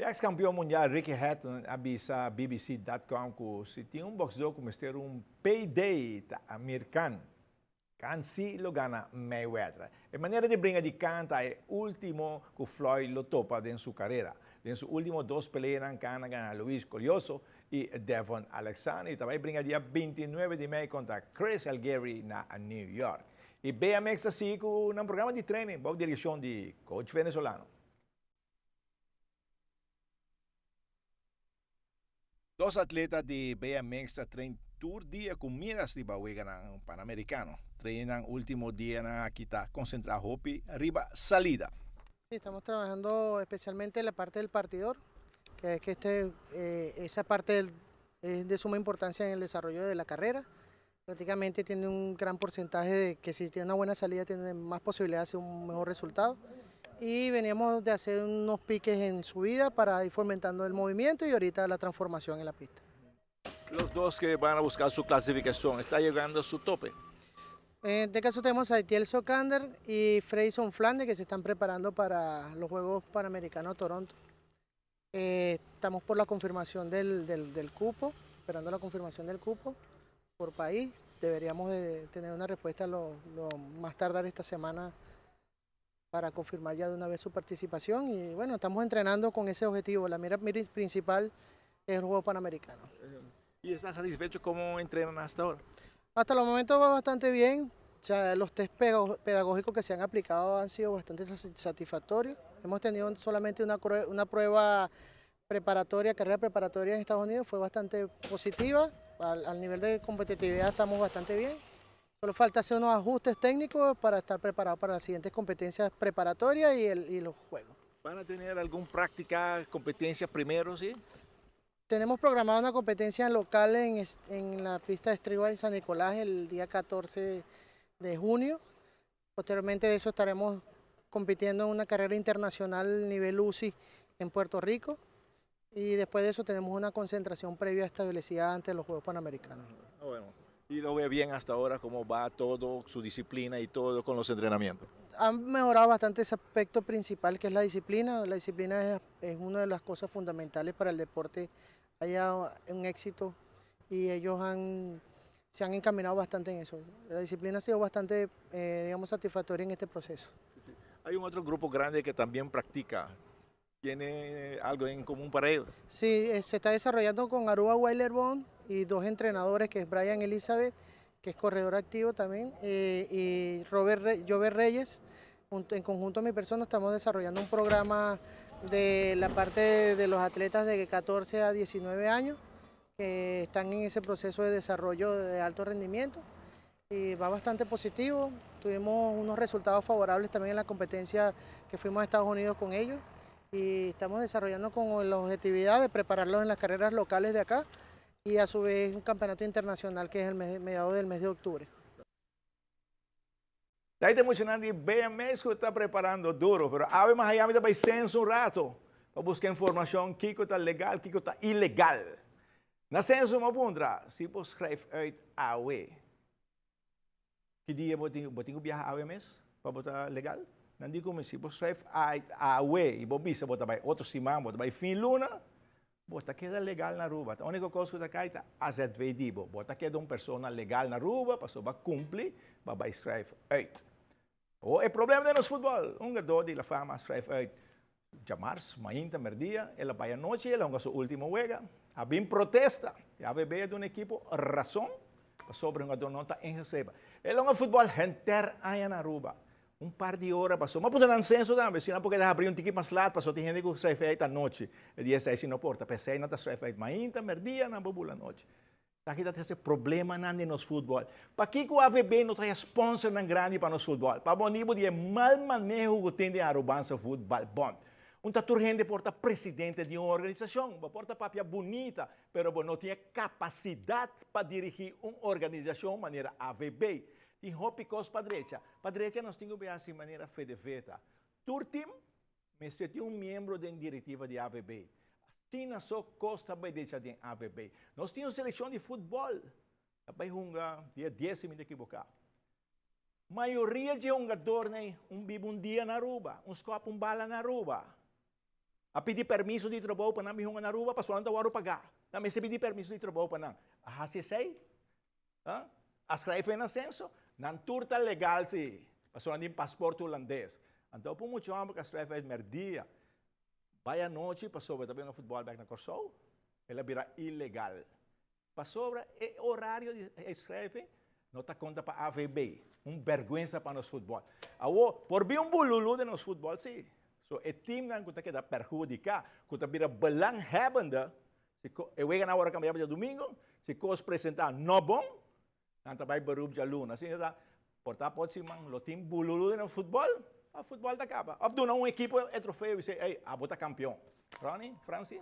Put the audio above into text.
Ex-campeão mundial Ricky Hatton avisa BBC.com que se tinha um boxeador como este um payday americano, kan si lo gana Mayweather. A maneira de brincar de canta é o último que Floyd lo topa em sua carreira. Em seus últimos dois peleas, cana gana Luis Colioso e Devon Alexander. E também brinca dia 29 de maio contra Chris Algieri na New York. E BMX assim com um programa de treino, boa direção de coach venezuelano. Dos atletas de BMX traen tour día con miras riba huegan Panamericano. Trainan último día na kita concentrado hopi arriba salida. Sí, estamos trabajando especialmente en la parte del partidor, que es que esa parte es de suma importancia en el desarrollo de la carrera. Prácticamente tiene un gran porcentaje de que si tiene una buena salida tiene más posibilidad de hacer un mejor resultado. Y veníamos de hacer unos piques en subida para ir fomentando el movimiento y ahorita la transformación en la pista. Los dos que van a buscar su clasificación, ¿está llegando a su tope? En este caso tenemos a Itiel Sokander y Freyson Flandes que se están preparando para los Juegos Panamericanos Toronto. Estamos por la confirmación del cupo, esperando la confirmación del cupo por país. Deberíamos de tener una respuesta lo más tardar esta semana para confirmar ya de una vez su participación y bueno, estamos entrenando con ese objetivo. La mira principal es el Juego Panamericano. ¿Y está satisfecho cómo entrenan hasta ahora? Hasta el momento va bastante bien. O sea, los test pedagógicos que se han aplicado han sido bastante satisfactorios. Hemos tenido solamente una prueba preparatoria, carrera preparatoria en Estados Unidos, fue bastante positiva. Al nivel de competitividad estamos bastante bien. Solo falta hacer unos ajustes técnicos para estar preparados para las siguientes competencias preparatorias y los juegos. ¿Van a tener alguna práctica, competencia primero, sí? Tenemos programada una competencia local en la pista de Streetway San Nicolás el día 14 de junio. Posteriormente de eso estaremos compitiendo en una carrera internacional nivel UCI en Puerto Rico. Y después de eso tenemos una concentración previa establecida antes de los Juegos Panamericanos. Bueno, y lo ve bien hasta ahora, cómo va todo, su disciplina y todo con los entrenamientos. Han mejorado bastante ese aspecto principal que es la disciplina. La disciplina es una de las cosas fundamentales para el deporte. Haya un éxito y ellos se han encaminado bastante en eso. La disciplina ha sido bastante, digamos, satisfactoria en este proceso. Sí. Hay un otro grupo grande que también practica. ¿Tiene algo en común para ellos? Sí, se está desarrollando con Aruba Weilerbond y dos entrenadores, que es Brian Elizabeth, que es corredor activo también, y Jover Reyes. En conjunto mi persona estamos desarrollando un programa de la parte de los atletas de 14 a 19 años que están en ese proceso de desarrollo de alto rendimiento y va bastante positivo. Tuvimos unos resultados favorables también en la competencia que fuimos a Estados Unidos con ellos y estamos desarrollando con la objetividad de prepararlos en las carreras locales de acá y a su vez un campeonato internacional que es el mediado del mes de octubre. Está emocionante y BMX está preparando duro, pero a ver más allá me da censo un rato para buscar información, qué está legal, qué está ilegal. Na censo me apunta, si vos schrijft uit AW, que dia botinho viajar a BMX para botar legal? Não digo como se vos schrijft uit AW e vos bisa botar by outro simão, botar by fin luna, bota queda legal na Aruba. A única coisa que está cá é AZVD, bota queda persona legal na Aruba, passou para cumprir, para schrijft uit. O el problema de nos futebol, un jogador de la fama schrijft uit Jamars, Mainta, Merdia, ela vai à noite, ela é seu último juego, havia protesta, e a BB de um equipo razão, sobre um jogador não está em reserva. Ele é um futebol enter aí na Aruba, par de horas passou, mas por não senso também, senão porque abrir um ticket mais lado, passou tem gente que schrijft uit à noite, e dia 6 não porta, pensei não está schrijft uit Mainta, Merdia, na bubula noite. Aqui está esse problema no nosso futebol. Para que o AVB não traz sponsor grande para nosso futebol? Para o nível de mal manejo que tem de Arubança futebol bom. Tatur gente porta presidente de uma organização, porta papia bonita, mas não tem capacidade para dirigir uma organização de maneira AVB. E hopicos para a direita nós temos que ver assim de maneira fedeveta. Turtim, mas se tem membro da diretiva de AVB. Tina só costa by deixar de AVB. Nós tínhamos seleção de futebol. Vai jogar dia 10 se me equivocar. Maioria de jogadores, bibo dia na Aruba, escopa bala na Aruba. A pedir permiso de trabalho para não na Aruba, para só não dar pagar. Não me se pedir permiso de trabalho para não. Ah, se sei? As escrever na censo, não turta legal se, para só não tem passaporte holandês. Então, por muito tempo que escrever merdia, vai à noite para sobre também no futebol back na Corsol, ela vira ilegal. Para sobre o horário de escrever, não está conta para AVB, vergonha para nos futebol. Por bem bululu de nos futebol, sim. So, o time não conta que dá perjudicar, conta vira belanghebbende, se eu vou na hora cambiar de domingo, se coisa apresentar não bom, não está vai berup de luna. Assim, portar pode ser o time bululu de no futebol, o futebol da capa. Ou não, equipo é troféu e diz, ei, a bota campeão. Ronnie, Francis?